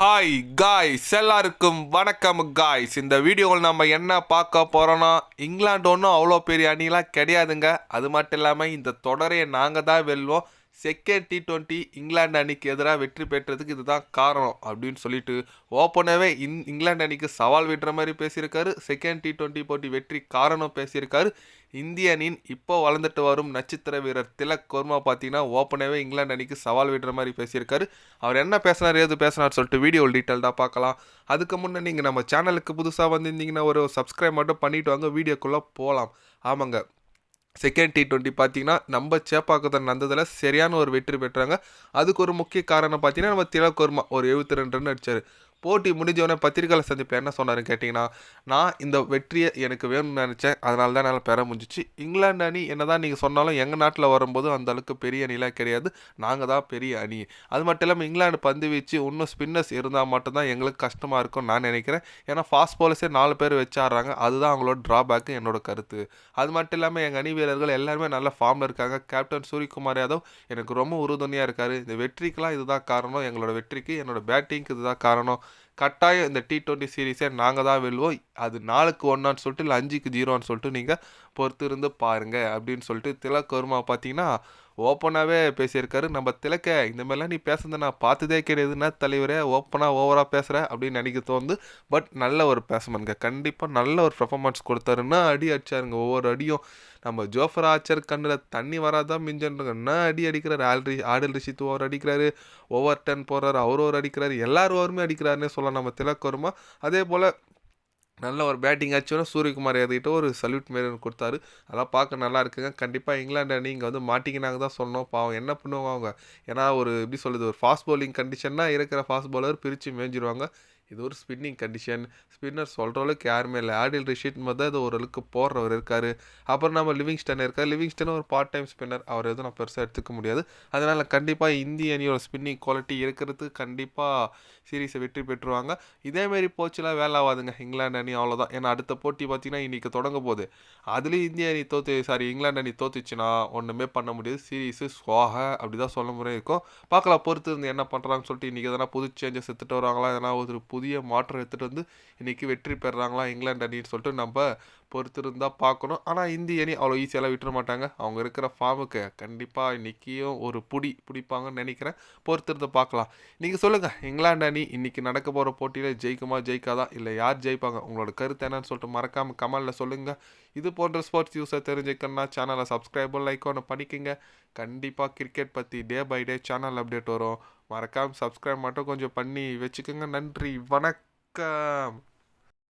Hi guys, எல்லாருக்கும் வணக்கம் guys. இந்த வீடியோவில் நம்ம என்ன பார்க்க போகிறோன்னா, இங்கிலாந்து ஒன்றும் அவ்வளோ பெரிய அணிலாம் கிடையாதுங்க. அது மட்டும் இல்லாமல் இந்த தொடரையை நாங்கள் தான் வெல்வோம். செகண்ட் T20 இங்கிலாந்து அணிக்கு எதிராக வெற்றி பெற்றதுக்கு இதுதான் காரணம் அப்படின்னு சொல்லிட்டு ஓப்பனாகவே இங்கிலாந்து அணிக்கு சவால் விடுற மாதிரி பேசியிருக்காரு. செகண்ட் T20 போட்டி வெற்றி காரணம் பேசியிருக்காரு. இந்திய அணியின் இப்போ வளர்ந்துட்டு வரும் நட்சத்திர வீரர் திலக் வர்மா பார்த்தீங்கன்னா ஓப்பனாகவே இங்கிலாந்து அணிக்கு சவால் விடுற மாதிரி பேசியிருக்காரு. அவர் என்ன பேசினார் ஏது பேசினார் சொல்லிட்டு வீடியோ டீட்டெயில்டாக பார்க்கலாம். அதுக்கு முன்னே நீங்கள் நம்ம சேனலுக்கு புதுசாக வந்திருந்தீங்கன்னா ஒரு சப்ஸ்கிரைப் மட்டும் பண்ணிவிட்டு வாங்க, வீடியோக்குள்ளே போகலாம். ஆமாங்க, செகண்ட் T20 பார்த்தீங்கன்னா நம்ம சேப்பாக்கத்தில் நடந்ததில் சரியான ஒரு வெற்றி பெற்றாங்க. அதுக்கு ஒரு முக்கிய காரணம் பார்த்தீங்கன்னா நம்ம திலக் வர்மா ஒரு 72 ரன் அடித்தார். போட்டி முடிஞ்சவொடனே பத்திரிகையாளர் சந்திப்பில் என்ன சொன்னாருன்னு கேட்டிங்கன்னா, நான் இந்த வெற்றியை எனக்கு வேணும்னு நினச்சேன், அதனால தான் என்னால் பெற முடிஞ்சிச்சு. இங்கிலாந்து அணி என்ன தான் நீங்கள் சொன்னாலும் எங்கள் நாட்டில் வரும்போது அந்த அளவுக்கு பெரிய அணிலாம் கிடையாது, நாங்கள் தான் பெரிய அணி. அது மட்டும் இல்லாமல் இங்கிலாந்து பந்து வீச்சு இன்னும் ஸ்பின்னர்ஸ் இருந்தால் மட்டும்தான் எங்களுக்கு கஷ்டமாக இருக்கும்னு நான் நினைக்கிறேன். ஏன்னா ஃபாஸ்ட் பாலர்ஸே 4 பேர் வச்சு ஆடுறாங்க, அதுதான் அவங்களோட ட்ராபேக்கு என்னோட கருத்து. அது மட்டும் இல்லாமல் எங்கள் அணி வீரர்கள் எல்லாருமே நல்ல ஃபார்மில் இருக்காங்க. கேப்டன் சூரியகுமார் யாதவ் எனக்கு ரொம்ப உறுதுணையாக இருக்கார். இந்த வெற்றிக்கெலாம் இதுதான் காரணம், எங்களோட வெற்றிக்கு என்னோட பேட்டிங்க்கு இதுதான் காரணம். கட்டாயம் இந்த T20 சீரீஸை நாங்கள் தான் வெல்வோம். அது 4-1 சொல்லிட்டு இல்லை 5-0 சொல்லிட்டு நீங்கள் பொறுத்து இருந்து பாருங்கள் அப்படின்னு சொல்லிட்டு திலக் வர்மா பார்த்தீங்கன்னா ஓப்பனாகவே பேசியிருக்காரு. நம்ம திலக்க இந்த மாதிரிலாம் நீ பேசுறதை நான் பார்த்ததே கிடையாதுன்னா தலைவரே, ஓப்பனாக ஓவராக பேசுகிற அப்படின்னு நினைக்க தோணுது. பட் நல்ல ஒரு பேசமனுங்க, கண்டிப்பாக நல்ல ஒரு பெர்ஃபார்மன்ஸ் கொடுத்தாருன்னா அடி அடிச்சாருங்க. ஒவ்வொரு அடியும் நம்ம ஜோஃபர் ஆர்ச்சர் கண்ணில் தண்ணி வராதான் மிஞ்சன்றாங்க. என்ன அடி அடிக்கிறாரு. ஆடில் ரிஷித் ஓவர் அடிக்கிறாரு, ஓவர் 10 போடுறாரு, அவர் ஓவர் அடிக்கிறாரு, எல்லாரும் ஓவருமே அடிக்கிறாருன்னே சொல்லலாம் நம்ம திலக் வர்மா. அதே போல் நல்ல ஒரு பேட்டிங் ஆச்சுன்னா சூரியகுமார் யாதவ்கிட்ட ஒரு சல்யூட் மாரி கொடுத்தாரு. அதெல்லாம் பார்க்க நல்லா இருக்குங்க. கண்டிப்பாக இங்கிலாந்து அணி இங்கே வந்து மாட்டிக்கினாங்க தான் சொல்லணும். பாவம் என்ன பண்ணுவாங்க அவங்க, ஏன்னா ஒரு எப்படி சொல்லுது, ஒரு ஃபாஸ்ட் பவுலிங் கண்டிஷன்னா இருக்கிற ஃபாஸ்ட் பவுலர் பிரித்து மேய்ஞ்சிருவாங்க. இது ஒரு ஸ்பின்னிங் கண்டிஷன். ஸ்பின்னர் சொல்கிற அளவுக்கு யாருமே இல்லை. ஆடில் ரிஷித் மாதிரி இது ஓரளவுக்கு போடுறவர் இருக்கார். அப்புறம் நம்ம லிவிங்ஸ்டன் இருக்கார். லிவிங்ஸ்டன் ஒரு பார்ட் டைம் ஸ்பின்னர், அவர் எதுவும் நான் பெருசாக எடுத்துக்க முடியாது. அதனால் கண்டிப்பாக இந்திய அணியோட ஸ்பின்னிங் குவாலிட்டி இருக்கிறது கண்டிப்பாக சீரீஸை வெற்றி பெற்றுருவாங்க. இதேமாரி போச்சுலாம் வேலை ஆகாதுங்க இங்கிலாந்து அணி, அவ்வளோதான். ஏன்னா அடுத்த போட்டி பார்த்திங்கன்னா இன்றைக்கி தொடங்க போகுது. அதுலேயும் இந்திய அணி இங்கிலாந்து அணி தோத்துச்சுன்னா ஒன்றுமே பண்ண முடியாது. சீரீஸு ஸ்வாக அப்படி தான் சொல்ல முறை இருக்கும். பார்க்கலாம், பொறுத்து இருந்து என்ன பண்ணுறாங்கன்னு சொல்லிட்டு. இன்றைக்கி எதனா புது சேஞ்சஸ் எடுத்துகிட்டு வராங்களா, எதனா ஒரு புதிய மாற்றம் எடுத்துகிட்டு வந்து இன்றைக்கி வெற்றி பெறுறாங்களா இங்கிலாந்து அணின்னு சொல்லிட்டு நம்ம பொறுத்து இருந்தால் பார்க்கணும். ஆனால் இந்திய அணி அவ்வளோ ஈஸியெல்லாம் விட்டுற மாட்டாங்க. அவங்க இருக்கிற ஃபார்முக்கு கண்டிப்பாக இன்றைக்கியும் ஒரு பிடிப்பாங்கன்னு நினைக்கிறேன். பொறுத்திருந்து பார்க்கலாம். நீங்கள் சொல்லுங்கள், இங்கிலாந்து அணி இன்றைக்கி நடக்க போகிற போட்டியில் ஜெயிக்குமா ஜெயிக்காதா, இல்லை யார் ஜெயிப்பாங்க, உங்களோட கருத்து என்னன்னு சொல்லிட்டு மறக்காமல் கமெண்டில் சொல்லுங்கள். இது போன்ற ஸ்போர்ட்ஸ் நியூஸை தெரிஞ்சுக்கணுன்னா சேனலை சப்ஸ்கிரைபும் லைக் ஒன்று பண்ணிக்கோங்க. கண்டிப்பாக கிரிக்கெட் பற்றி day by day channel update வரும். மறக்காமல் சப்ஸ்கிரைப் மட்டும் கொஞ்சம் பண்ணி வச்சுக்கோங்க. நன்றி, வணக்கம்.